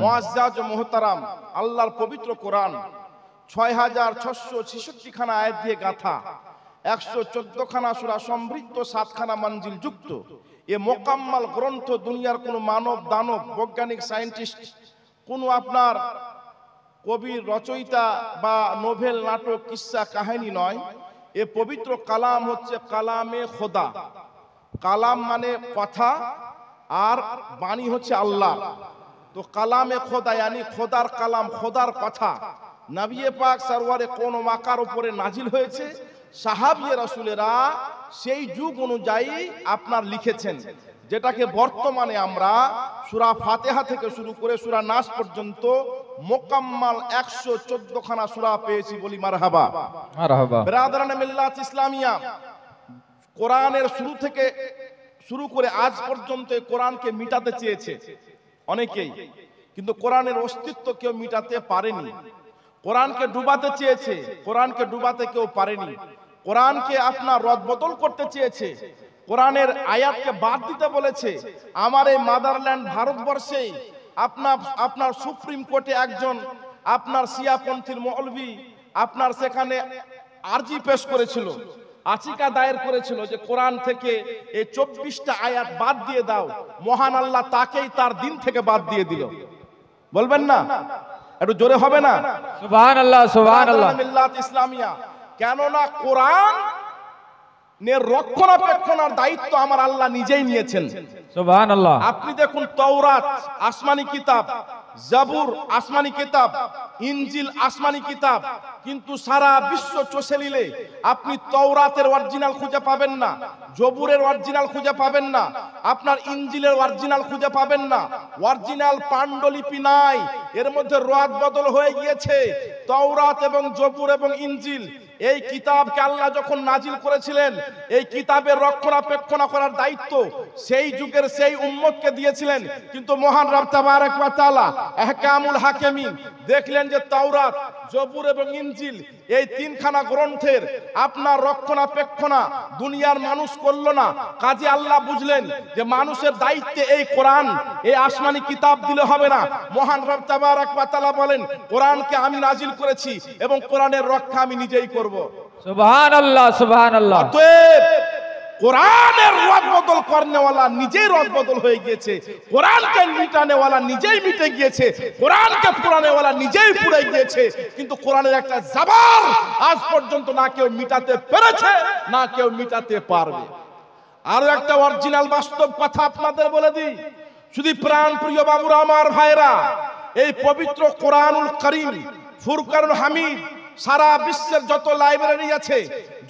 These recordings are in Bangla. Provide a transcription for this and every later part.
মুআজ্জাজ ও মুহতারাম, আল্লাহর পবিত্র কোরআন ৬৬৬৬ খানা আয়াত দিয়ে গাঁথা, ১১৪ খানা সূরা সমৃদ্ধ, ৭ খানা মঞ্জিল যুক্ত এ মোকাম্মাল গ্রন্থ দুনিয়ার কোনো মানব দানব, বৈজ্ঞানিক, সায়েন্টিস্ট, কোনো আপনার কবির রচয়িতা বা নোভেল, নাটক, কিসসা কাহিনী নয়। এ পবিত্র কালাম হচ্ছে কালামে খোদা। কালাম মানে কথা, আর বাণী হচ্ছে আল্লাহ। তো কালামে খোদা यानी খোদার কালাম, খোদার কথা নবী পাক সরওয়ারে কোন মাকার উপরে নাজিল হয়েছে। সাহাবী রাসূলেরা সেই যুগ অনুযায়ী আপনার লিখেছেন, যেটাকে বর্তমানে আমরা সূরা ফাতিহা থেকে শুরু করে সূরা নাস পর্যন্ত মোকাম্মাল ১১৪ খানা সূরা পেয়েছি। বলি মারহাবা মারহাবা। বিরাদরানে মিল্লাত ইসলামিয়া, কোরআনের শুরু থেকে শুরু করে আজ পর্যন্ত কোরআনকে মিটাতে চেয়েছে অনেকেই, কিন্তু কোরআনের অস্তিত্ব কেউ মিটাতে পারেনি। কোরআনকে ডুবাতে চেয়েছে, কোরআনকে ডুবাতে কেউ পারেনি। কোরআনকে আপনার রদবদল করতে চেয়েছে, কোরআনের আয়াতকে বাদ দিতে বলেছে। আমার এই মাদারল্যান্ড ভারতবর্ষে আপনার সুপ্রিম কোর্টে একজন আপনার শিয়াপন্থীর মৌলভী আপনার সেখানে আরজি পেশ করেছিল, আচিকা দায়ের করেছিল যে কোরআন থেকে এই ২৪টা আয়াত বাদ দিয়ে দাও। মহান আল্লাহ তাকেই তার দিন থেকে বাদ দিয়ে দিল। বলবেন না? একটু জোরে হবে না? সুবহানাল্লাহ সুবহানাল্লাহ। মিল্লাত ইসলামিয়া, কেননা কোরআন নের রক্ষণাবেক্ষণের দায়িত্ব আমার আল্লাহ নিজেই নিয়েছেন। সুবহানাল্লাহ। আপনি দেখুন, তাওরাত আসমানি কিতাব, জাবুর আসমানি কিতাব, ইনজিল আসমানি কিতাব, কিন্তু সারা বিশ্ব চষে নিলে আপনি তাওরাতের অরিজিনাল খুঁজে পাবেন না, জবুরের অরিজিনাল খুঁজে পাবেন না, আপনার ইনজিলের অরিজিনাল খুঁজে পাবেন না। অরিজিনাল পাণ্ডুলিপি নাই, এর মধ্যে রদ বদল হয়ে গিয়েছে। তাওরাত এবং জবুর এবং ইনজিল এই কিতাবকে আল্লাহ যখন নাজিল করেছিলেন, এই কিতাবের রক্ষণাবেক্ষণ করার দায়িত্ব সেই যুগের সেই উম্মতকে দিয়েছিলেন। কিন্তু মহান রব তাবারক ওয়া তাআলা আহকামুল হাকিমিন দেখলেন যে তাওরাত, জবুর এবং ইনজিল এই তিনখানা গ্রন্থের আপনার রক্ষণাবেক্ষণ দুনিয়ার মানুষ করলো না। কাজে আল্লাহ বুঝলেন যে মানুষের দায়িত্বে এই কোরআন, এই আসমানি কিতাব দিলে হবে না। মহান রব তাবারক ওয়া তাআলা বলেন, কোরআনকে আমি নাজিল করেছি এবং কোরআনের রক্ষা আমি নিজেই করব। সুবহানাল্লাহ সুবহানাল্লাহ। অতএব কোরআনের রদবদল করনেওয়ালা নিজেই রদবদল হয়ে গিয়েছে, কোরআনকে মিটানেওয়ালা নিজেই মিটে গিয়েছে, কোরআনকে পুরানেওয়ালা নিজেই পুড়ে গিয়েছে। কিন্তু কোরআনের একটা জবাব আজ পর্যন্ত না কেউ মিটাতে পেরেছে, না কেউ মিটাতে পারবে। আরো একটা অরিজিনাল বাস্তব কথা আপনাদের বলে দিই, শুধু প্রাণ প্রিয় বাবুরা, আমার ভাইরা, এই পবিত্র কোরআনুল কারীম, ফুরকানুল হামিদ সারা বিশ্বের যত লাইব্রেরি আছে,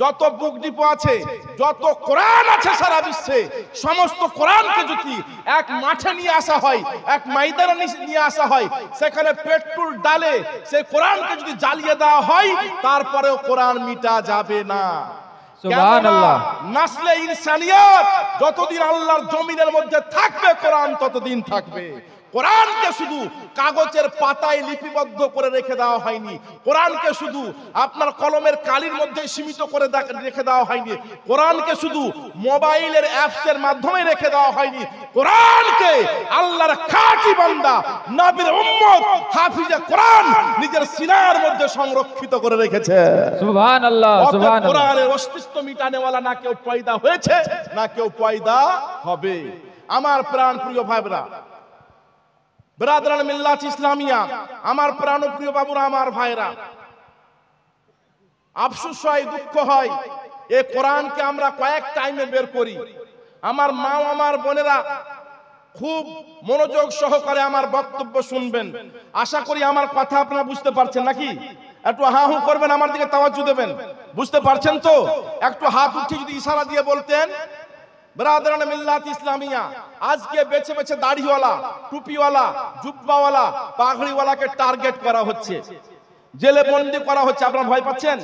যত বুক ডিপো আছে, যত কোরআন আছে সারা বিশ্বে, সমস্ত কোরআনকে যদি এক মাঠে নিয়ে আসা হয়, এক ময়দানে নিয়ে আসা হয়, সেখানে পেট্রোল ডালে সেই কোরআনকে যদি জ্বালিয়ে দেওয়া হয়, তারপরেও কোরআন মিটা যাবে না। সুবহানাল্লাহ। নাসলে ইনসানিয়ত যতদিন আল্লাহর জমিনের মধ্যে থাকবে, কোরআন ততদিন থাকবে। কোরআনকে শুধু কাগজের পাতায় লিপিবদ্ধ করে রেখে দেওয়া হয়নি, কোরআনকে শুধু আপনার কলমের কালির মধ্যে সীমিত করে রেখে দেওয়া হয়নি, কোরআনকে শুধু মোবাইলের অ্যাপসের মাধ্যমে রেখে দেওয়া হয়নি। কোরআনকে আল্লাহর খাঁটি বান্দা, নবীর উম্মত, হাফিজে কোরআন নিজের সিনার মধ্যে সংরক্ষিত করে রেখেছে। সুবহানাল্লাহ সুবহানাল্লাহ। কোরআনের অস্তিত্ব মিটানেওয়ালা না কেউ পয়দা হয়েছে, না কেউ পয়দা হবে। আমার প্রাণ প্রিয় ভাইরা, বিরাদরান মিল্লাত ইসলামিয়া, আমার প্রাণপ্রিয় বাবুরা, আমার ভাইরা, আফসোস হয়, দুঃখ হয়, এই কোরআনকে আমরা কয়েক টাইমে বের করি। আমার মা, আমার বোনেরা খুব মনোযোগ সহকারে আমার বক্তব্য শুনবেন। আশা করি আমার কথা আপনারা বুঝতে পারছেন নাকি? একটু হা হু করবেন, আমার দিকে তাওয়াজ্জু দেবেন। বুঝতে পারছেন তো? একটু হাত উঠিয়ে যদি ইশারা দিয়ে বলতেন। বিরাদরান মিল্লাত ইসলামিয়া, আজকে বেছে বেছে দাড়িওয়ালা, টুপিওয়ালা, জুব্বাওয়ালা, পাগড়িওয়ালাকে টার্গেট করা হচ্ছে, জেলে বন্দি করা হচ্ছে। আপনারা ভয় পাচ্ছেন?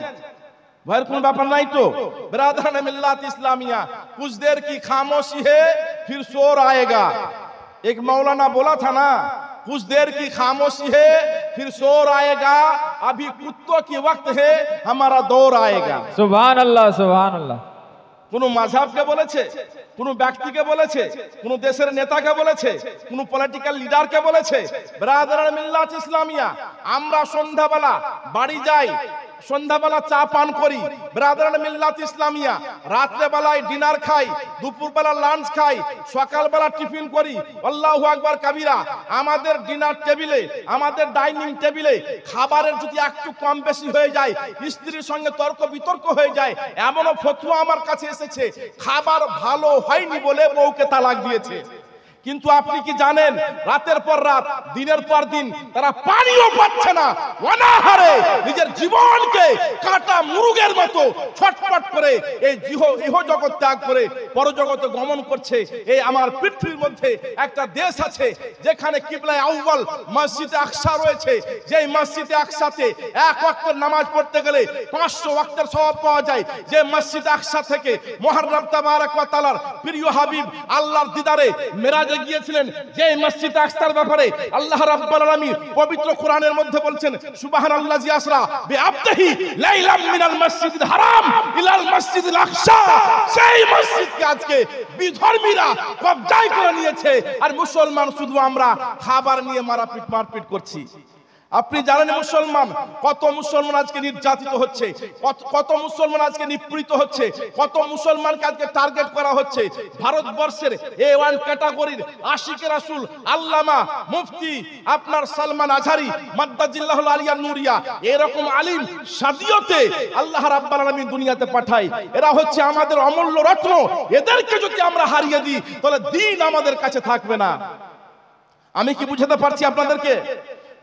ভয়ের কোন ব্যাপার নাই তো। বিরাদরান মিল্লাত ইসলামিয়া, कुछ देर की खामोशी है फिर शोर आएगा। एक मौलाना बोला था ना, कुछ देर की खामोशी है फिर शोर आएगा, अभी कुत्तों की वक्त है, हमारा दौर आएगा। सुभान अल्लाह सुभान अल्लाह। কোন মাযহাবকে বলেছে, কোন ব্যক্তিকে বলেছে, কোন দেশের নেতাকে বলেছে, কোন পলিটিক্যাল লিডারকে বলেছে। ব্রাদারান মিল্লাত ইসলামিয়া, আমরা সন্ধ্যাবেলা বাড়ি যাই, সন্ধ্যাবেলা চা পান করি, ব্রাদারান মিল্লাত ইসলামিয়া, রাত্রে বেলায় ডিনার খাই, দুপুরবেলা লাঞ্চ খাই, সকালবেলা টিফিন করি, আল্লাহু আকবার কাবীরা। আমাদের ডিনার টেবিলে, আমাদের ডাইনিং টেবিলে খাবারের যদি একটু কম বেশি হয়ে যায়, স্ত্রীর সঙ্গে তর্ক বিতর্ক হয়ে যায়, এমনও ফতোয়া আমার কাছে এসেছে খাবার ভালো হয়নি বলে বউকে তালাক দিয়েছে। কিন্তু আপনি কি জানেন, রাতের পর রাত, দিনের পর দিন তারা পানিও পাচ্ছে না, অনাহারে নিজের জীবনকে কাটা মুরগের মতো ছটফট করে এই ইহ জগৎ ত্যাগ করে পরজগতে গমন করছে। এই আমার পৃথিবীর মধ্যে একটা দেশ আছে যেখানে কিবলায়ে আউয়াল মসজিদে আকসা রয়েছে, যেই মসজিদে আকসাতে এক ওয়াক্তের নামাজ পড়তে গেলে 500 ওয়াক্তের সওয়াব পাওয়া যায়। যে মসজিদে আকসা থেকে মুহাররম তাবারাক ওয়া তাআলার প্রিয় হাবিব আল্লাহর দিদারে মেরাজে গিয়েছিলেন, যে মসজিদ আকসার ব্যাপারে আল্লাহ রাব্বুল আলামিন পবিত্র কোরআনের মধ্যে বলছেন, সুবহানাল্লাযী আসরা বিআবদিহি লাইলাম মিনাল মাসজিদিল হারাম ইলাল মাসজিদিল আকসা। সেই মসজিদকে আজকে বিধর্মীরা কবজায় করে নিয়েছে, আর মুসলমান শুধু আমরা খাবার নিয়ে মারপিট করছি। আপনি জানেন মুসলমান, কত মুসলমান আজকে নির্যাতিত হচ্ছে, কত মুসলমান আজকে নিপীড়িত হচ্ছে, কত মুসলমানকে আজকে টার্গেট করা হচ্ছে। ভারতবর্ষের A1 ক্যাটাগরির আশিকে রাসূল আল্লামা মুফতি আপনার সালমান আজহারি মাদ্দাজিল্লাহুল আলিয়া নুরিয়া, এরকম আলিম সাদিয়তে আল্লাহ রাব্বুল আলামিন দুনিয়াতে পাঠায়। এরা হচ্ছে আমাদের অমূল্য রত্ন, এদেরকে যদি আমরা হারিয়ে দিই তাহলে দিন আমাদের কাছে থাকবে না। আমি কি বুঝাতে পারছি আপনাদেরকে?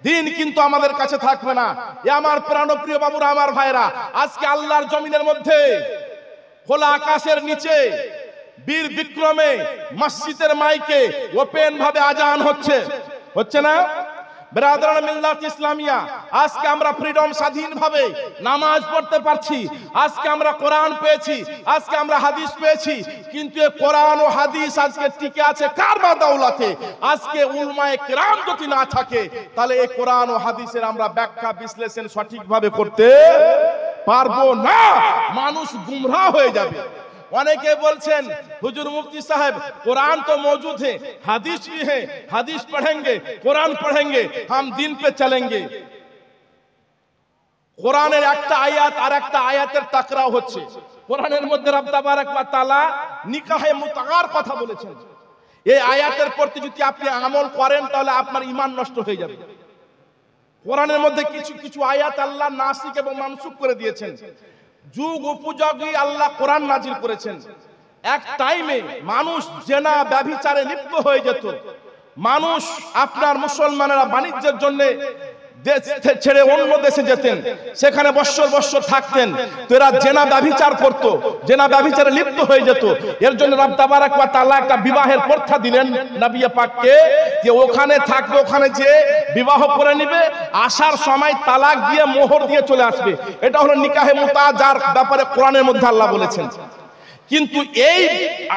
দিন কিন্তু আমাদের কাছে থাকবে না। এ আমার প্রাণপ্রিয় বাবুরা, আমার ভাইরা, আজকে আল্লাহর জমিনের মধ্যে খোলা আকাশের নিচে বীর বিক্রমে মসজিদের মাইকে ওপেন ভাবে আজান হচ্ছে না? ব্রাদারান মিল্লাত ইসলামিয়া, আজকে আমরা ফ্রিডম, স্বাধীনভাবে নামাজ পড়তে পারছি, আজকে আমরা কোরআন পেয়েছি, আজকে আমরা হাদিস পেয়েছি। কিন্তু এই কোরআন ও হাদিস আজকে টিকে আছে কার বাদৌলতে? আজকে উলামায়ে কেরাম যদি না থাকে তাহলে এই কোরআন ও হাদিসের আমরা ব্যাখ্যা বিশ্লেষণ সঠিকভাবে করতে পারবো না। মানুষ গুমরাহ হয়ে যাবে। অনেকে বলছেন, হুজুর মুফতি সাহেব कुरान तो मौजूद है, हदीस भी है, हदीस पढ़ेंगे, कुरान पढ़ेंगे, हम दिन पे चलेंगे। কোরআনের একটা আয়াত আর একটা আয়াতের টাকরাও হচ্ছে। কোরআনের মধ্যে রব তাবারাক ওয়া তাআলা নিকাহে মুতাআর কথা বলেছেন। এই আয়াতের প্রতি যদি আপনি আমল করেন তাহলে আপনার ঈমান নষ্ট হয়ে যাবে। কোরআনের মধ্যে কিছু কিছু আয়াত আল্লাহ নাসিক এবং মানসুখ করে দিয়েছেন। যুগ উপযোগী আল্লাহ কোরআন নাজিল করেছেন। এক টাইমে মানুষ জেনা ব্যভিচারে লিপ্ত হয়ে যেত। মানুষ আপনার মুসলমানেরা বাণিজ্যের জন্য দেশ ছেড়ে অন্য দেশে যেতেন, সেখানে বৎসর বৎসর থাকতেন। তো এরা জেনা ব্যভিচার করত, জেনা ব্যভিচারে লিপ্ত হয়ে যেত। এর জন্য রব তাবারাক ওয়া তাআলা একটা বিবাহের প্রথা দিলেন নবী পাককে, যে ওখানে থাকবে, ওখানে যে বিবাহ করে নেবে, আসার সময় তালাক দিয়ে মোহর দিয়ে চলে আসবে। এটা হলো নিকাহে মুতা, যার ব্যাপারে কোরআনের মধ্যে আল্লাহ বলেছেন। কিন্তু এই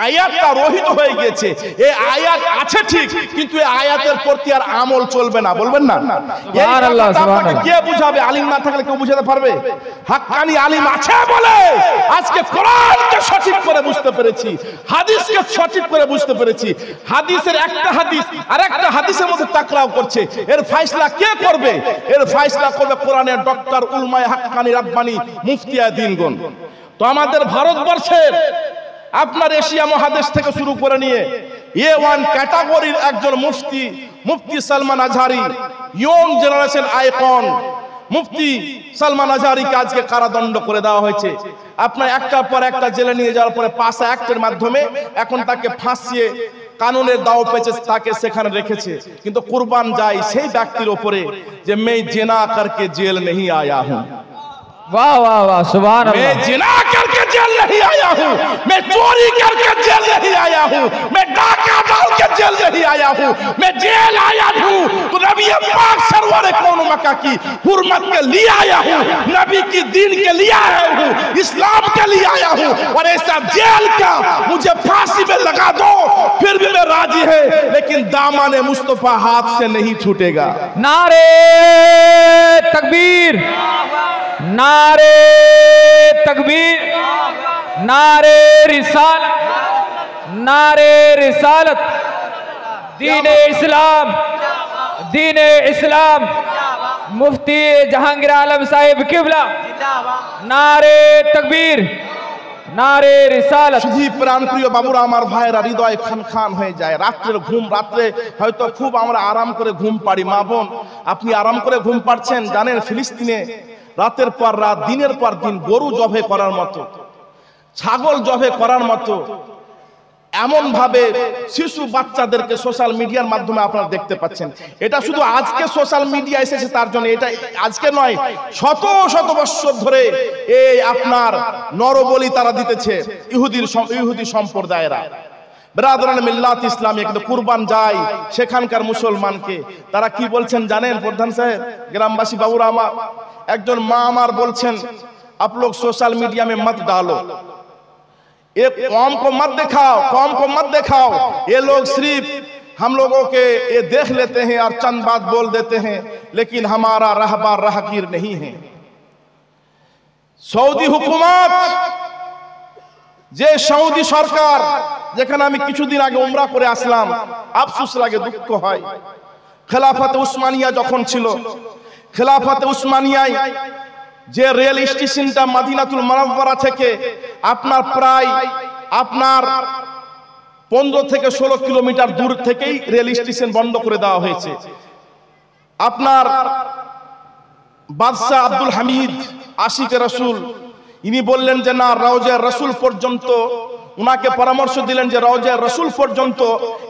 আয়াতটা রহিত হয়ে গিয়েছে। এই আয়াত আছে ঠিক, কিন্তু এই আয়াতের প্রতি আর আমল চলবে না। বলবেন না? সুবহানাল্লাহ, সুবহানাল্লাহ। কে বুঝাবে? আলিম না থাকলে কেউ বুঝাতে পারবে? হাক্কানি আলিম আছে বলে আজকে কোরআনকে সঠিক করে বুঝতে পেরেছি, হাদিসকে সঠিক করে বুঝতে পেরেছি। হাদিসের একটা হাদিস আর একটা হাদিসের মধ্যে টাকরাও করছে। এর ফয়সালা কে করবে? এর ফয়সালা করবে কোরআনের ডক্টর, উলমায়ে হাক্কানি, রাব্বানি, মুফতিয়া দ্বীনগণ। তো আমাদের ভারতবর্ষের আপনার এশিয়া মহাদেশ থেকে শুরু করে নিয়ে A1 ক্যাটাগরির একজন মুফতি Salman Azhari, young generation icon মুফতি সালমান আজহারিকে আজকে কারাদণ্ড করে দেওয়া হয়েছে। আপনার একটার পর একটা জেলে নিয়ে যাওয়ার পরে পাসা অ্যাক্টের মাধ্যমে এখন তাকে ফাঁসিয়ে কানুনের দাও পেয়েছে, তাকে সেখানে রেখেছে। কিন্তু কুরবান যায় সেই ব্যক্তির উপরে যে मैं जिना करके जेल नहीं आया हूं। वाह वाह वाह, सुभान मैं अल्लाह। जिना करके जेल नहीं आया हूँ, मैं चोरी करके जेल नहीं आया हूँ, मैं डाका डाल के जेल नहीं आया हूँ, मैं जेल आया हूँ तो नबी पाक सरवर कौन मक्का की हुर्मत के लिए आया हूँ, नबी की दीन के लिए आया हूँ, इस्लाम के लिए आया हूँ। और ऐसा जेल का मुझे फांसी में लगा दो फिर भी मैं राजी है, लेकिन दामन मुस्तफा हाथ से नहीं छूटेगा। नारे तकबीर, नारे तकबीर, नारे रिसालत, नारे रिसालत, दीने इस्लाम, दीने इस्लाम, मुफ्ती जहांगीर आलम साहिब किबला, नारे तकबीर, नारे रिसालत। শুধু প্রাণপ্রিয় বাবুরা আমার ভাইরা হৃদয় খান খান হয়ে যায়। রাত্রের ঘুম, রাত্রে হয়তো খুব আমরা আরাম করে ঘুম পাড়ি। মা বোন, আপনি আরাম করে ঘুম পাড়ছেন? জানেন ফিলিস্তিনে রাতের পর রাত, দিনের পর দিন গরু জবে করার মতো, ছাগল জবে করার মতো এমন ভাবে শিশু বাচ্চাদেরকে সোশ্যাল মিডিয়ার মাধ্যমে আপনারা দেখতে পাচ্ছেন। এটা শুধু আজকে সোশ্যাল মিডিয়া এসেছে তার জন্য, এটা আজকে নয়, শত শত বছর ধরে এই আপনার নরবলি তারা দিতেছে ইহুদি সম্প্রদায়েরা। ব্রাদারান মিল্লাত ইসলামী কিন্তু কুরবান যায় সেখানকার মুসলমানকে। তারা কি বলছেন জানেন প্রধান সাহেব, গ্রামবাসী বাবুরা আমার, একজন মা আমার বলছেন, आप लोग सोशल मीडिया में मत डालो, ये कौम को मत दिखाओ, कौम को मत दिखाओ, ये लोग सिर्फ हम लोगों के ये देख लेते हैं और चंद बात बोल देते हैं, लेकिन हमारा रहबार राहगीर नहीं है। सऊदी हुकूमत, যে সৌদি সরকার, যেখানে আমি কিছুদিন আগে উমরা করে আসলাম, আফসোস লাগে, দুঃখ হয়। খেলাফতে উসমানিয়া যখন ছিল, খেলাফতে উসমানিয়ায় যে রেল স্টেশনটা মদিনাতুল মুনাওয়ারা থেকে আপনার প্রায় আপনার 15 থেকে 16 কিলোমিটার দূর থেকেই রেল স্টেশন বন্ধ করে দেওয়া হয়েছে। আপনার বাদশাহ আব্দুল হামিদ আশিকে রাসূল, ইনি বললেন যে না, রওজা রাসূল পর্যন্ত, উনাকে পরামর্শ দিলেন যে রওজা রাসূল পর্যন্ত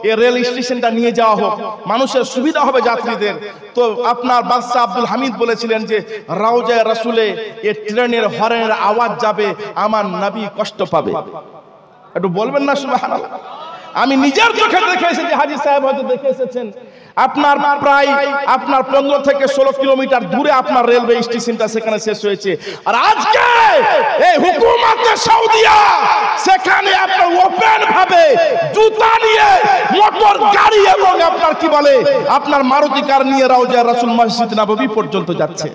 এই রেল স্টেশনটা নিয়ে যাওয়া হোক, মানুষের সুবিধা হবে যাত্রীদের। তো আপনার বাদশাহ আব্দুল হামিদ বলেছিলেন যে রওজা রাসূলে এই ট্রেনের হর্নের আওয়াজ যাবে, আমার নবী কষ্ট পাবে। একটু বলবেন না সুবহানাল্লাহ? আমি নিজের চোখে দেখে এসেছি, হাজী সাহেব হয়তো দেখে এসেছেন। আপনার প্রায় আপনার 15 থেকে 16 কিলোমিটার দূরে আপনার রেলওয়ে স্টেশনটা সেখানে শেষ হয়েছে। আর আজকে এই হুকুমতে সৌদিয়া সেখানে আপনার ওপেন ভাবে জুতা নিয়ে, মোটর গাড়ি এবং আপনার কি বলে আপনার মারুতি কার নিয়ে রওজা রাসূল মসজিদ নববী পর্যন্ত যাচ্ছে।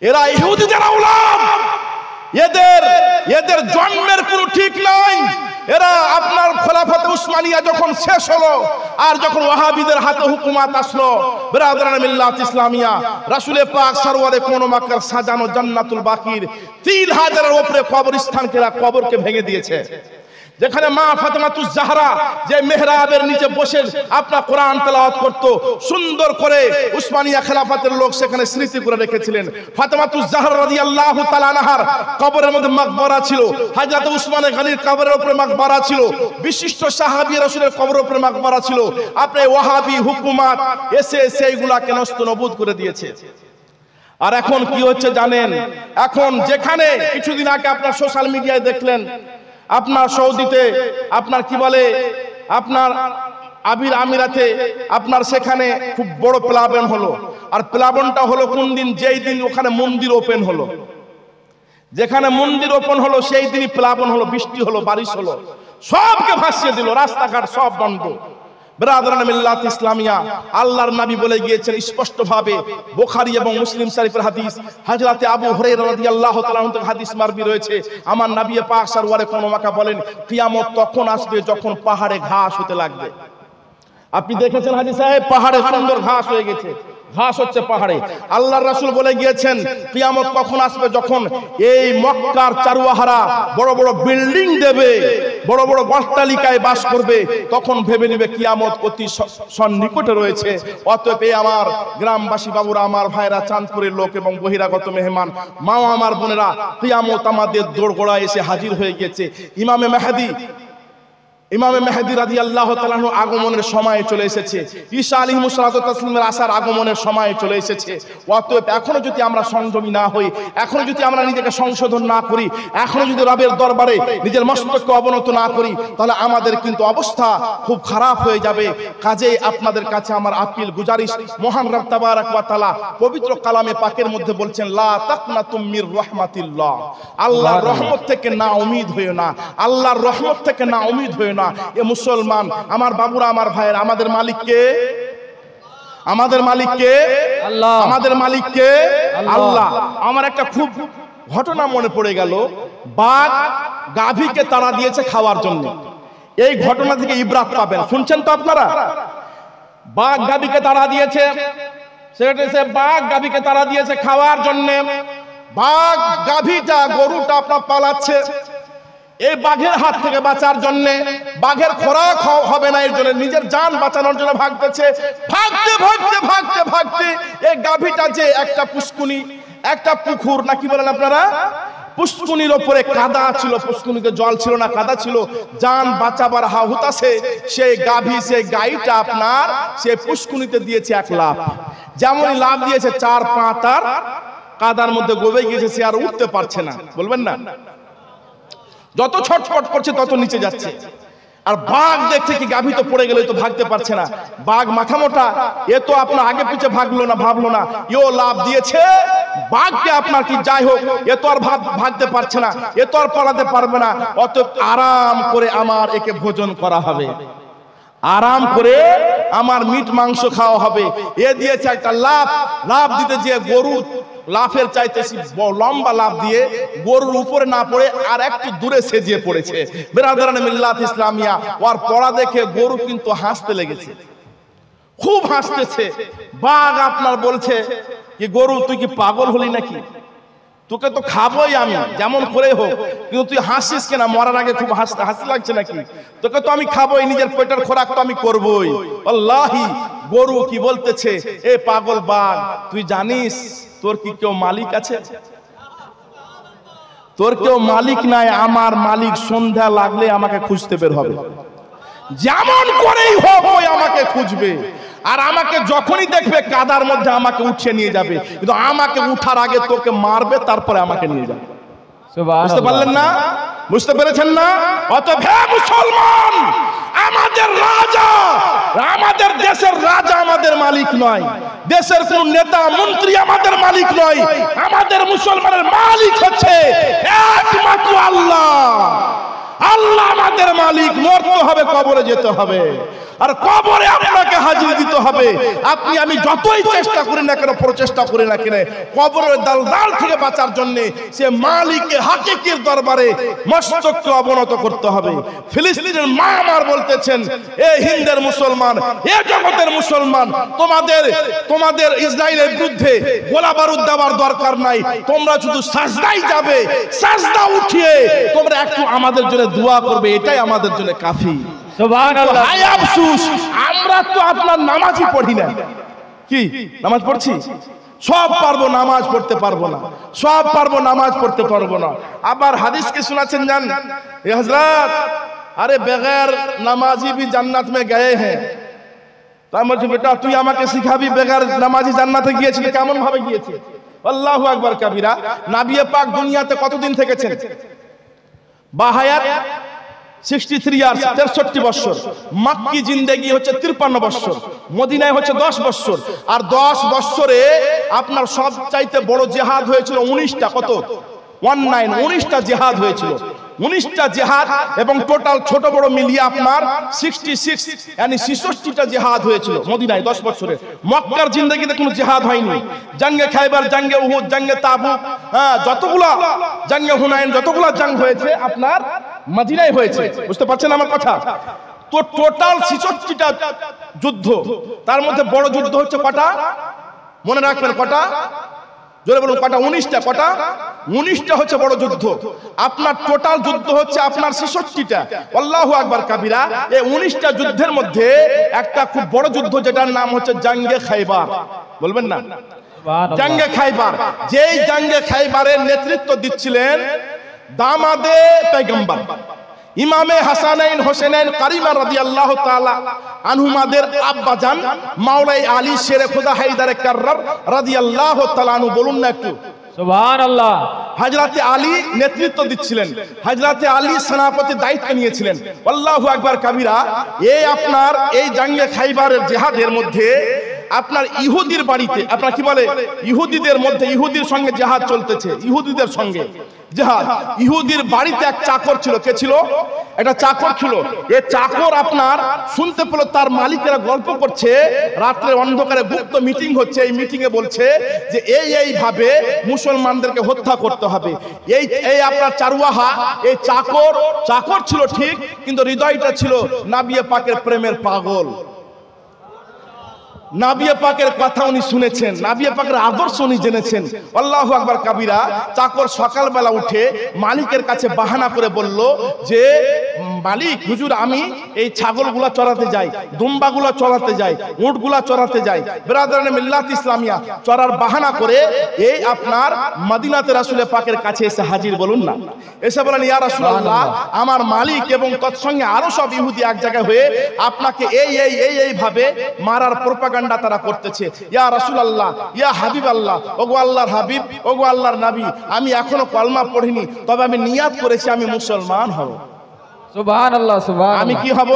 এরা ইহুদিদের আওলাদ, এদের জন্মের কোনো ঠিক নাই। এরা আপনার খেলাফতে উসমানিয়া যখন শেষ হলো আর যখন ওয়াহাবিদের হাতে হুকুমত আসলো, ব্রাদারান মিল্লাত ইসলামিয়া, রাসূল পাক সরওয়ারে কোন মাক্কার সাজানো জান্নাতুল বাকির 3000-এর উপরে কবরস্থানকে, কবরকে ভেঙে দিয়েছে। যেখানে মা ফাতেমাতুজ জাহরা যে মেহরাবের নিচে বসে আপনার কোরআন তেলাওয়াত করত, সুন্দর করে উসমানিয়া খেলাফতের লোক সেখানে স্মৃতি করে রেখেছিলেন। ফাতেমাতুজ জাহরা রাদিয়াল্লাহু তাআলা আনহার কবরের মধ্যে মাকবারা ছিল, হযরত উসমানে গনির কবরের উপরে মাকবারা ছিল, বিশিষ্ট সাহাবী রাসূলের কবরের উপরে মাকবারা ছিল। আপনি ওয়াহাবি হুকুমত এসে সেইগুলাকে নষ্ট-নবুদ করে দিয়েছে। আর এখন কি হচ্ছে জানেন? এখন যেখানে কিছুদিন আগে আপনার সোশ্যাল মিডিয়ায় দেখলেন, আপনার সৌদিতে আপনার কি বলে আপনার আবির আমিরাতে আপনার সেখানে খুব বড় প্লাবন হলো। আর প্লাবনটা হলো কোন দিন? যেই দিন ওখানে মন্দির ওপেন হলো। যেখানে মন্দির ওপেন হলো সেই দিনই প্লাবন হলো, বৃষ্টি হলো, বারিশ হলো, সবকে ভাসিয়ে দিল, রাস্তাঘাট সব বন্ধ। ব্রাদারান মিল্লাত ইসলামিয়া, আল্লাহর নবী বলে গিয়েছেন স্পষ্ট ভাবে, বুখারী এবং মুসলিম শরীফের হাদিস, হযরত আবু হুরায়রা রাদিয়াল্লাহু তাআলা থেকে হাদিস মারবি রয়েছে। আমার নবী পাক সরওয়ারে কোন মাকা বলেন, কিয়ামত তখন আসবে যখন পাহাড়ে ঘাস হতে লাগবে। আপনি দেখেছেন হাজী সাহেব, পাহাড়ে সুন্দর ঘাস হয়ে গেছে, ঘাস হচ্ছে পাহাড়ে। আল্লাহর রাসূল বলে গিয়েছেন কিয়ামত কখন আসবে? যখন এই মক্কার চারুয়াহারা বড় বড় বিল্ডিং দেবে, বড় বড় অট্টালিকায় বাস করবে, তখন ভেবে নেবে কিয়ামত অতি সন্নিকটে রয়েছে। অতএব আমার গ্রামবাসী বাবুরা, আমার ভাইরা, চাঁদপুরের লোক এবং বহিরাগত মেহমান, মা আমার বোনেরা, কিয়ামত আমাদের দোরগোড়ায় এসে হাজির হয়ে গেছে। ইমামে মেহেদী রাদিয়াল্লাহু তাআলা আনহু আগমনের সময় চলে এসেছে। ঈসা আলাইহিস সালাতু তাসলিমের আসার আগমনের সময় চলে এসেছে। অতএব এখনো যদি আমরা সংযমী না হই, এখনো যদি আমরা নিজেকে সংশোধন না করি, এখনো যদি রবের দরবারে নিজের মস্তককে অবনত না করি, তাহলে আমাদের কিন্তু অবস্থা খুব খারাপ হয়ে যাবে। কাজেই আপনাদের কাছে আমার আপিল গুজারিশ, মহান রব তাবারাক ওয়া তাআলা পবিত্র কালামে পাকের মধ্যে বলছেন, লা তাকনাতুম মির রাহমাতিল্লাহ, আল্লাহর রহমত থেকে না উম্মিদ হইও না, আল্লাহর রহমত থেকে না উম্মিদ হইও না। এ মুসলমান আমার বাবুরা, আমার ভাইয়ের, আমাদের মালিক কে? আমাদের মালিক কে? আল্লাহ। আমাদের মালিক কে? আল্লাহ। আমার একটা খুব ঘটনা মনে পড়ে গেল। বাঘ গাভীকে তাড়া দিয়েছে খাওয়ার জন্য। এই ঘটনা থেকে ইবরাত পাবেন। শুনছেন তো আপনারা? বাঘ গাভীকে তাড়া দিয়েছে, সেটা বাঘ গাভীকে তাড়া দিয়েছে খাওয়ার জন্য। বাঘ গাভীটা গরুটা আপনার পালাচ্ছে এই বাঘের হাত থেকে বাঁচার জন্য। বাঘের খোরাক হবে না এর জন্য নিজের জান বাঁচানোর জন্য ভাগতেছে। ভাগতে ভাগতে ভাগতে ভাগতে এই গাভীটা যে একটা পুষ্কুনি, একটা পুকুর না কি বলেন আপনারা, পুষ্কুনির ওপরে কাদা ছিল, পুষ্কুনিতে জল ছিল না, কাদা ছিল। জান বাঁচাবার হাহুতাছে সেই গাভী, সেই গাইটা আপনার সে পুষ্কুনিতে দিয়েছে এক লাফ। যেমনই লাফ দিয়েছে 4-5 তার কাদার মধ্যে গবে গিয়েছে, সে আর উঠতে পারছে না। বলবেন না? যত ছটফট করছে তত নিচে যাচ্ছে। আর বাঘ দেখছে কি গাভী তো পড়ে গেল, তো ভাগতে পারছে না। বাঘ মাথা মোটা, এ তো আপনার আগে পিছে ভাগলো না, ভাবলো না, এও লাভ দিয়েছে বাঘকে আপনার কি যাই হোক, এ তো আর ভাগতে পারছে না, এ তো আর পালাতে পারবে না, অত আরাম করে আমার একে ভোজন করা হবে, আরাম করে আমার মিট মাংস খাওয়া হবে। এ দিয়েছে একটা লাফ। লাফ দিতে যে গরু লাফের চাইতে লম্বা লাফ দিয়ে গরুর উপরে না পড়ে আর একটু দূরে সেজিয়ে পড়েছে। বেরাদারানে মিল্লাত ইসলামিয়া, ওর পড়া দেখে গরু কিন্তু হাসতে লেগেছে, খুব হাসতেছে। বাঘ আপনার বলছে কি, গরু তুই কি পাগল হলি নাকি? তোকে তো খাবোই আমি যেমন করে হোক, কিন্তু তুই হাসিস কেন? মরার আগে খুব হাসি লাগছে নাকি? তোকে তো আমি খাবোই, নিজের পেটের খোরাক তো আমি করবই। আল্লাহি গরু কি বলতেছে, এ পাগল বাঘ, তুই জানিস তোর কি কেউ মালিক আছে? তোর কেউ মালিক নাই, আমার মালিক সন্ধ্যা লাগলে আমাকে খুঁজতে বের হবে, যেমন করেই হোক ওই আমাকে খুঁজবে। আর আমাকে যখনই দেখবে কাদার মধ্যে আমাকে উঠিয়ে নিয়ে যাবে, কিন্তু আমাকে উঠার আগে তোকে মারবে, তারপরে আমাকে নিয়ে যাবে। বুঝতে পারলেন না? বুঝতে পেরেছেন না? অতএব হে মুসলমান, আমাদের রাজা, আমাদের দেশের রাজা আমাদের মালিক নয়, দেশের কোন নেতা মন্ত্রী আমাদের মালিক নয়। আমাদের মুসলমানের মালিক হচ্ছে একমাত্র আল্লাহ। আল্লাহ আমাদের মালিক। মরতে হবে, কবরে যেতে হবে, আর কবরে আপনাকে হাজির দিতে হবে। আপনি আমি যতই চেষ্টা করি না কেন, প্রচেষ্টা করি না কেন, কবরের দালদাল থেকে বাঁচার জন্য সে মালিকের হাকিকের দরবারে মস্তককে অবনত করতে হবে। ফিলিস্তিনের মা আমার বলতেছেন, এ হিন্দের মুসলমান, এ জগতের মুসলমান, তোমাদের ইসরায়েলের বিরুদ্ধে গোলা বারুদ দেওয়ার দরকার নাই, তোমরা শুধু সাজদাই যাবে, সাজদা উঠিয়ে তোমরা একটু আমাদের জন্য দোয়া করবে, এটাই আমাদের জন্য কাফি। সুবহানাল্লাহ। হায় আফসোস, আমরা তো আপনার নামাজই পড়ি না। কি নামাজ পড়ছি? সব পারবো, নামাজ পড়তে পারবো না, সব পারবো, নামাজ পড়তে পারবো না। আবার হাদিসকে শোনাচ্ছেন জান এ হযরত, আরে বেগैर নামাজি भी জান্নাত में गए हैं। তাই বলছি, বেটা তুই আমাকে শিখাবি, বেগैर নামাজি জান্নাতে গিয়েছিল, কেমন ভাবে গিয়েছে? আল্লাহু আকবার কাবীরা। নবী পাক দুনিয়াতে কতদিন থেকেছেন? বাহায়াত 63 ইয়ার্স, 63 বছর। মক্কি জিন্দেগি হচ্ছে 53 বছর, মদিনায় হচ্ছে 10 বছর। আর 10 বছরে আপনার সব চাইতে বড় জিহাদ হয়েছিল 19টা। কত? 19টা জিহাদ হয়েছিল, 19টা জিহাদ, এবং টোটাল ছোট বড় মিলিয়ে আপনার 66 মানে 66টা জিহাদ হয়েছিল মদিনায় 10 বছরে। মক্কার জিন্দেগিতে কোনো জিহাদ হয়নি। জঙ্গে খাইবার, জঙ্গে উহুদ, জঙ্গে তাবুক, যতগুলা জঙ্গে হুনাইন, যতগুলা জং হয়েছে আপনার মদিনায় হয়েছে। বুঝতে পারছেন আমার কথা? তো টোটাল 66টা যুদ্ধ, তার মধ্যে বড় যুদ্ধ হচ্ছে কটা? মনে রাখবেন কটা? জোরে বলুন কটা? 19টা। কটা? 19টা হচ্ছে বড় যুদ্ধ। আপনার টোটাল যুদ্ধ হচ্ছে আপনার 66টা। আল্লাহু আকবার কাবীরা। এই 19টা যুদ্ধের মধ্যে একটা খুব বড় যুদ্ধ, যেটার নাম হচ্ছে জঙ্গে খাইবার। বলবেন না? জঙ্গে খাইবার। যেই জঙ্গে খাইবারের নেতৃত্ব দিচ্ছিলেন দামাদে পয়গম্বর ইমামে হাসানাইন হোসেনাইন কারিমা রাদিয়াল্লাহু তাআলা আনহুমাদের আব্বাজান মাওলাই আলী শেরে খোদা হায়দারে কাররার রাদিয়াল্লাহু তাআলা আনহু। বলুন না একটু সুবহানাল্লাহ। হযরতে আলী নেতৃত্ব দিচ্ছিলেন, হযরতে আলী সেনাপতি দায়িত্ব নিয়েছিলেন। আল্লাহু আকবার কাবীরা। এই আপনার এই জঙ্গে খাইবারের জিহাদের মধ্যে আপনার ইহুদির বাড়িতে, আপনার কি বলে, ইহুদিদের মধ্যে, ইহুদির সঙ্গে জিহাদ চলতেছে, ইহুদিদের সঙ্গে জিহাদ। ইহুদির বাড়িতে এক চাকর ছিল। কে ছিল? একটা চাকর ছিল। এই চাকর আপনার শুনতে পেল তার মালিকেরা গল্প করছে, রাত্রে অন্ধকারে গুপ্ত মিটিং হচ্ছে। এই মিটিং এ বলছে যে এইভাবে মুসলমানদেরকে হত্যা করতে হবে। এই আপনার চারুয়াহা, এই চাকর ছিল ঠিক, কিন্তু হৃদয়টা ছিল নবী পাকের প্রেমের পাগল। নবী পাকের কথা উনি শুনেছেন, নবী পাকের আদর্শ উনি জেনেছেন। আল্লাহু আকবার কাবীরা। চাকর সকালবেলা উঠে মালিকের কাছে বাহানা করে বলল যে মালিক হুজুর, আমি এই ছাগলগুলা চড়াতে যাই, দুম্বাগুলা চড়াতে যাই, উটগুলা চড়াতে যাই। বিরাদরানে মিল্লাত ইসলামিয়া চড়ার বাহানা করে এই আপনার মদিনাতে রাসূল পাকের কাছে এসে হাজির। বলুন না, এসে বলেন ইয়া রাসূলুল্লাহ, আমার মালিক এবং তৎসঙ্গে আরো সব ইহুদি এক জায়গায় হয়ে আপনাকে এইভাবে মারার প্রোপাগান্ডা তারা করতেছে। ইয়া রাসূলুল্লাহ, ইয়া হাবিবাল্লাহ, ওগো আল্লাহর হাবিব, ওগো আল্লাহর নবী, আমি এখনো কলমা পড়িনি, তবে আমি নিয়াত করেছি আমি মুসলমান হব। সুবহানাল্লাহ, সুবহানাল্লাহ। আমি কি হব?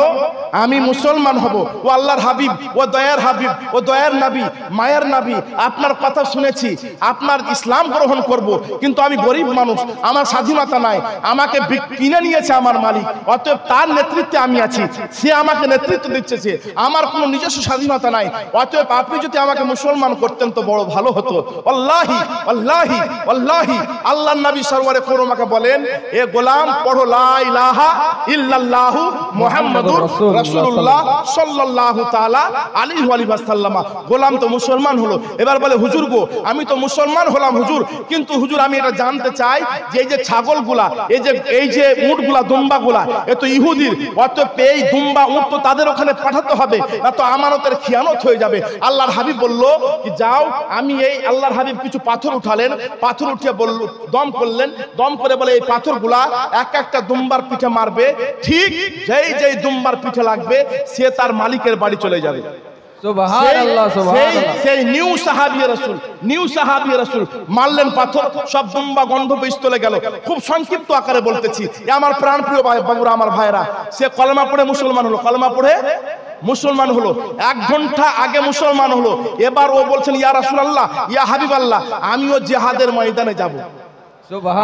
আমি মুসলমান হব। ও আল্লাহর হাবিব, ও দয়ার হাবিব, ও দয়ার নবী, মায়ের নবী, আপনার কথা শুনেছি, আপনার ইসলাম গ্রহণ করব, কিন্তু আমি গরিব মানুষ, আমার স্বাধীনতা নাই, আমাকে কিনে নিয়েছে আমার মালিক, অতএব তার নেতৃত্বে আমি আছি, সে আমাকে নেতৃত্ব দিচ্ছে, আমার কোনো নিজস্ব স্বাধীনতা নাই, অতএব আপনি যদি আমাকে মুসলমান করতেন তো বড় ভালো হতো। আল্লাহি আল্লাহি আল্লাহি, আল্লাহর নবী সরওয়ারে কোরআনকে বলেন, এ গোলাম পড়ো লা ইলাহা ইল্লাল্লাহু মুহাম্মাদুর রাসূলুল্লাহ সাল্লাল্লাহু তাআলা আলাইহি ওয়া সাল্লাম। গোলাম তো মুসলমান হলো। এবার বলে হুজুর গো, আমি তো মুসলমান হলাম হুজুর, কিন্তু হুজুর আমি এটা জানতে চাই যে এই যে ছাগলগুলা, এই যে উটগুলা, দুম্বাগুলা, এ তো ইহুদির, অতএব এই দুম্বা উট তো তাদের ওখানে পাঠাতে হবে, না তো আমানতের খিয়ানত হয়ে যাবে। আল্লাহর হাবিব বলল কি যাও, আমি এই আল্লাহর হাবিব কিছু পাথর উঠালেন, পাথর উঠিয়ে বলল, দম করলেন, দম করে বলে এই পাথরগুলা এক একটা দুম্বার পিঠে মারবে, ঠিক যেই দুম্বার পিঠে লাগবে সে তার মালিকের বাড়ি চলে যাবে। সুবহানাল্লাহ, সুবহানাল্লাহ। সেই নিউ সাহাবী রাসূল মারলেন পাথর, সব দুম্বা গন্ধস্থলে গেল। খুব সংক্ষিপ্ত আকারে বলতেছি, আমার প্রাণপ্রিয় বাবুরা, আমার ভাইরা, সে কলেমা পড়ে মুসলমান হলো, কলেমা পড়ে মুসলমান হলো, 1 ঘন্টা আগে মুসলমান হলো। এবার ও বলছেন ইয়া রাসূলুল্লাহ, ইয়া হাবিবাল্লাহ, আমিও জিহাদের ময়দানে যাব,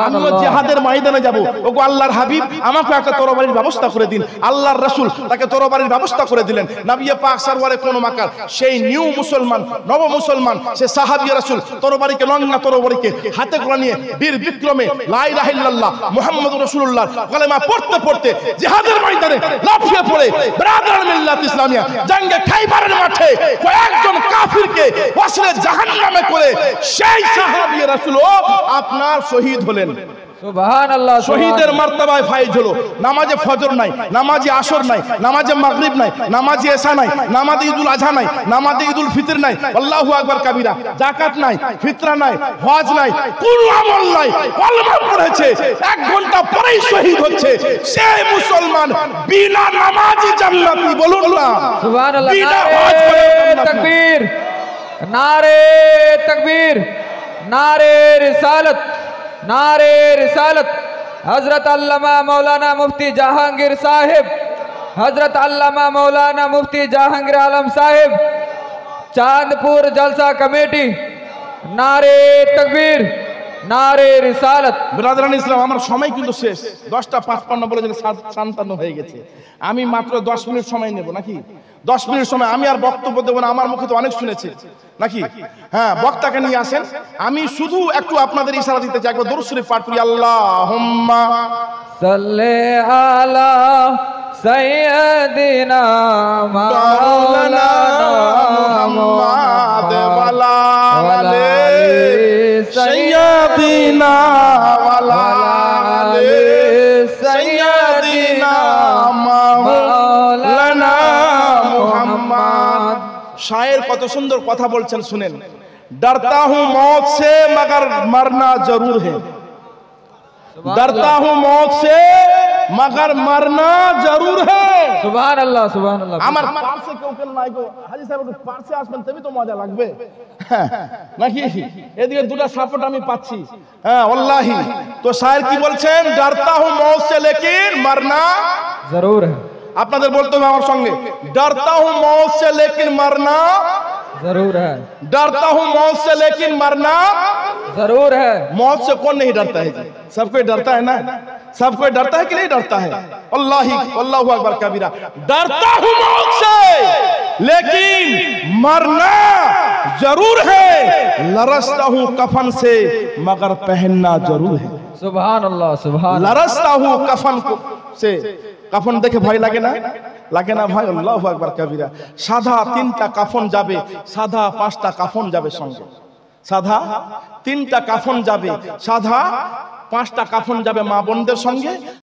আমিও জিহাদের ময়দানে যাব। ওগো আল্লাহর হাবিব, আমাকে একটা তরবারির ব্যবস্থা করে দিন। আল্লাহর রাসূল তাকে তরবারির ব্যবস্থা করে দিলেন। নবী পাক সরওয়ারে কোন মাকার, সেই নিউ মুসলমান, নব মুসলমান, সে সাহাবী রাসূল তরবারিকে, লঙ্গা তরবারিকে হাতে করে নিয়ে বীর বিক্রমে লা ইলাহা ইল্লাল্লাহ মুহাম্মাদুর রাসূলুল্লাহ কালেমা পড়তে পড়তে জিহাদের ময়দানে লাফিয়ে পড়ে ব্রাদার মিল্লাত ইসলামিয়া জঙ্গে খাইবারের মাঠে কয়েকজন কাফিরকে ওয়াসলে জাহান্নামে করে সেই সাহাবী রাসূল আপনার শহীদ হলেন। সুবহানাল্লাহ, শহীদের মার্তবায় ফায়েজ হলো। নামাজে ফজর নাই, নামাজে আসর নাই, নামাজে মাগরিব নাই, নামাজে এশা নাই, নামাজে ঈদুল আযহা নাই, নামাজে ঈদুল ফিতর নাই, আল্লাহু আকবার কাবীরা, যাকাত নাই, ফিতরা নাই, হজ নাই, কোন আমল নাই, কলমা পড়েছে, 1 ঘন্টা পরেই শহীদ হচ্ছে। সেই মুসলমান বিনা নামাজি জান্নাতি। বলুন না সুবহানাল্লাহ। বিনা হজ করে তাকবীর, নারে তাকবীর, নারে রিসালাত, नारे रिसालत। हजरत अल्लामा मौलाना मुफ्ती जहांगीर साहिब, हजरत अल्लामा मौलाना मुफ्ती जहांगीर आलम साहिब, चांदपुर जलसा कमेटी, नारे तकबीर, नारे रिसालत। ব্রাদারান ইসলাম, আমার সময় কিন্তু শেষ, 10:55 বলে যে 57 হয়ে গেছে। আমি মাত্র 10 মিনিট সময় নেব নাকি? 10 মিনিট সময়। আমি আর বক্তব্য দেব না, আমার মুখে তো অনেক শুনেছি নাকি? হ্যাঁ, বক্তাকে নিয়ে আসেন। আমি শুধু একটু আপনাদের ইশারা দিতে চাই, একবার দরুদ শরীফ পাঠ করি। আল্লাহুম্মা সাল্লি আলা সাইয়্যিদিনা মাওলানা মুহাম্মাদ ওয়ালা আলি সাইয়্যিদিনা ওয়ালা আলি সাইয়্যিদিনা মাওলানা মুহাম্মাদ। শায়ের কত সুন্দর কথা বলছেন, শুনেন। डरता हूँ मौत से मगर मरना जरूर है, डरता हूँ मौत से मगर मरना जरूर है। सुभान अल्लाह, सुभान अल्लाह। আমার পাশে কেউ কেন নাই গো, হাজী সাহেব একটু পাশে আসবেন তবেই তো মজা লাগবে নাকি? এদিকে দুটো সাপোর্ট আমি পাচ্ছি। হ্যাঁ আল্লাহি। তো শায়ের কি বলছেন? डरता हूँ मौत से लेकिन मरना जरूर है। আপনাদের বলতে হবে আমার সঙ্গে, डरता हूँ मौत से लेकिन मरना जरूर है, डरता हूँ मौत से लेकिन मरना जरूर है। मौत से कौन नहीं डरता है जी? सब कोई डरता है ना? सब कोई डरता है कि नहीं डरता है? अल्लाहु अकबर कबीरा। डरता हूँ मौत से लेकिन मरना जरूर है, लरसता हूँ कफन से मगर पहनना जरूर है। सुभान अल्लाह, सुभान अल्लाह। लरसता हूँ कफन से, कफन देखे भय লাগে না? লাগে না ভাই? আল্লাহু আকবার কবিরা। সাদা 3টা কাফন যাবে, সাদা 5টা কাফন যাবে সঙ্গে। সাদা 3টা কাফন যাবে, সাদা 5টা কাফন যাবে মা বোনদের সঙ্গে।